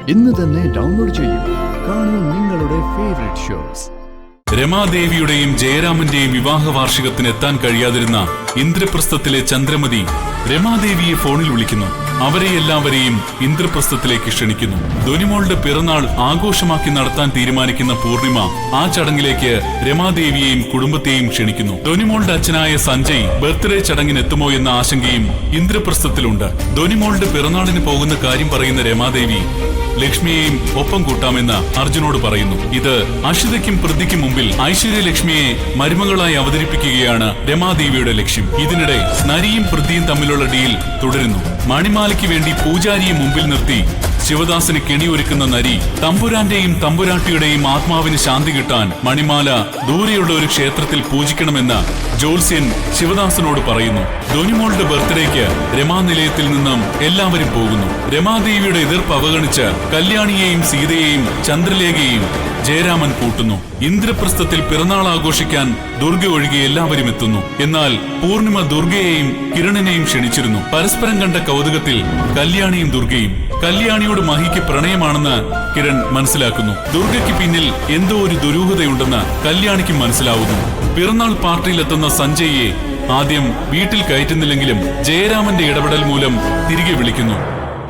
ഇന്ന് തന്നെ ഡൗൺലോഡ് ചെയ്യൂ. കാണൂ നിങ്ങളുടെ ഫേവറേറ്റ് ഷോസ്. രമാദേവിയുടെയും ജയരാമന്റെയും വിവാഹ വാർഷികത്തിന് എത്താൻ കഴിയാതിരുന്ന ഇന്ദ്രപ്രസ്ഥത്തിലെ ചന്ദ്രമതി രമാദേവിയെ ഫോണിൽ വിളിക്കുന്നു. അവരെ എല്ലാവരെയും ഇന്ദ്രപ്രസ്ഥത്തിലേക്ക് ക്ഷണിക്കുന്നു. ധോനിമോളുടെ പിറന്നാൾ ആഘോഷമാക്കി നടത്താൻ തീരുമാനിക്കുന്ന പൂർണിമ ആ ചടങ്ങിലേക്ക് രമാദേവിയെയും കുടുംബത്തെയും ക്ഷണിക്കുന്നു. ധോനിമോളുടെ അച്ഛനായ സഞ്ജയ് ബർത്ത്ഡേ ചടങ്ങിന് എത്തുമോ എന്ന ആശങ്കയും ഇന്ദ്രപ്രസ്ഥത്തിലുണ്ട്. ധോനിമോളുടെ പിറന്നാളിന് പോകുന്ന കാര്യം പറയുന്ന രമാദേവി ലക്ഷ്മിയെയും ഒപ്പം കൂട്ടാമെന്ന് അർജുനോട് പറയുന്നു. ഇത് അഷിതയ്ക്കും പൃഥ്വിക്കും മുമ്പിൽ ഐശ്വര്യലക്ഷ്മിയെ മരുമകളായി അവതരിപ്പിക്കുകയാണ് രമാദേവിയുടെ ലക്ഷ്യം. ഇതിനിടെ നരിയും പൃഥ്വിയും തമ്മിലുള്ള ഡീൽ തുടരുന്നു. മണിമാലയ്ക്ക് വേണ്ടി പൂജാരിയെ മുമ്പിൽ നിർത്തി ശിവദാസന് കെണിയൊരുക്കുന്ന നരി തമ്പുരാന്റെയും തമ്പുരാട്ടിയുടെയും ആത്മാവിന് ശാന്തി കിട്ടാൻ മണിമാല ദൂരെയുള്ള ഒരു ക്ഷേത്രത്തിൽ പൂജിക്കണമെന്ന് ജോത്സ്യൻ ശിവദാസനോട് പറയുന്നു. ധോനിമോളുടെ ബർത്ത്ഡേക്ക് രമാനിലയത്തിൽ നിന്നും എല്ലാവരും പോകുന്നു. രമാദേവിയുടെ എതിർപ്പ് അവഗണിച്ച് കല്യാണിയെയും സീതയെയും ചന്ദ്രലേഖയെയും ജയരാമൻ കൂട്ടുന്നു. ഇന്ദ്രപ്രസ്ഥത്തിൽ പിറന്നാൾ ആഘോഷിക്കാൻ ദുർഗ ഒഴികെ എല്ലാവരും എത്തുന്നു. എന്നാൽ പൂർണിമ ദുർഗയെയും കിരണിനെയും ക്ഷണിച്ചിരുന്നു. പരസ്പരം കണ്ട കൗതുകത്തിൽ കല്യാണിയും ദുർഗയും. കല്യാണിയോട് മഹിക്ക് പ്രണയമാണെന്ന് കിരൺ മനസ്സിലാക്കുന്നു. ദുർഗയ്ക്ക് പിന്നിൽ എന്തോ ഒരു ദുരൂഹതയുണ്ടെന്ന് കല്യാണിക്കും മനസ്സിലാവുന്നു. പിറന്നാൾ പാർട്ടിയിലെത്തുന്ന സഞ്ജയെ ആദ്യം വീട്ടിൽ കയറ്റുന്നില്ലെങ്കിലും ജയരാമന്റെ ഇടപെടൽ മൂലം തിരികെ വിളിക്കുന്നു.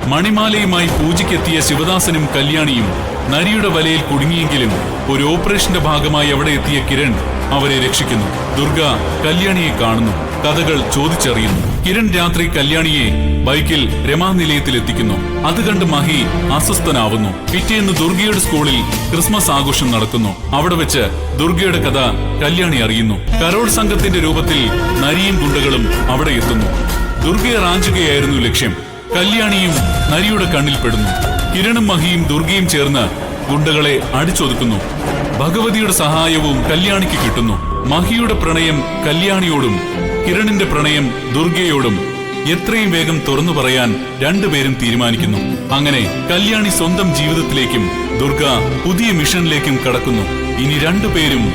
മണിമാലയുമായി പൂജയ്ക്കെത്തിയ ശിവദാസനും കല്യാണിയും നരിയുടെ വലയിൽ കുടുങ്ങിയെങ്കിലും ഒരു ഓപ്പറേഷന്റെ ഭാഗമായി അവിടെ എത്തിയ കിരൺ അവരെ രക്ഷിക്കുന്നു. ദുർഗ കല്യാണിയെ കാണുന്നു. കഥകൾ ചോദിച്ചറിയുന്നു. കിരൺ രാത്രി കല്യാണിയെ ബൈക്കിൽ രമാനിലയത്തിൽ എത്തിക്കുന്നു. അത് കണ്ട് മഹി അസ്വസ്ഥനാവുന്നു. പിറ്റേന്ന് ദുർഗയുടെ സ്കൂളിൽ ക്രിസ്മസ് ആഘോഷം നടക്കുന്നു. അവിടെ വെച്ച് ദുർഗയുടെ കഥ കല്യാണി അറിയുന്നു. കരോൾ സംഘത്തിന്റെ രൂപത്തിൽ നരിയും ഗുണ്ടകളും അവിടെ എത്തുന്നു. ദുർഗയെ റാഞ്ചുകയായിരുന്നു ലക്ഷ്യം. കല്യാണിയും നരിയുടെ കണ്ണിൽ പെടുന്നു. കിരണും മഹിയും ദുർഗയും ചേർന്ന് ഗുണ്ടകളെ അടിച്ചൊതുക്കുന്നു. ഭഗവതിയുടെ സഹായവും കല്യാണിക്ക് കിട്ടുന്നു. മഹിയുടെ പ്രണയം കല്യാണിയോടും കിരണിന്റെ പ്രണയം ദുർഗയോടും എത്രയും വേഗം തുറന്നു പറയാൻ രണ്ടുപേരും തീരുമാനിക്കുന്നു. അങ്ങനെ കല്യാണി സ്വന്തം ജീവിതത്തിലേക്കും ദുർഗ പുതിയ മിഷനിലേക്കും കടക്കുന്നു. ഇനി രണ്ടുപേരും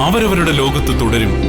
അവരവരുടെ ലോകത്ത് തുടരും.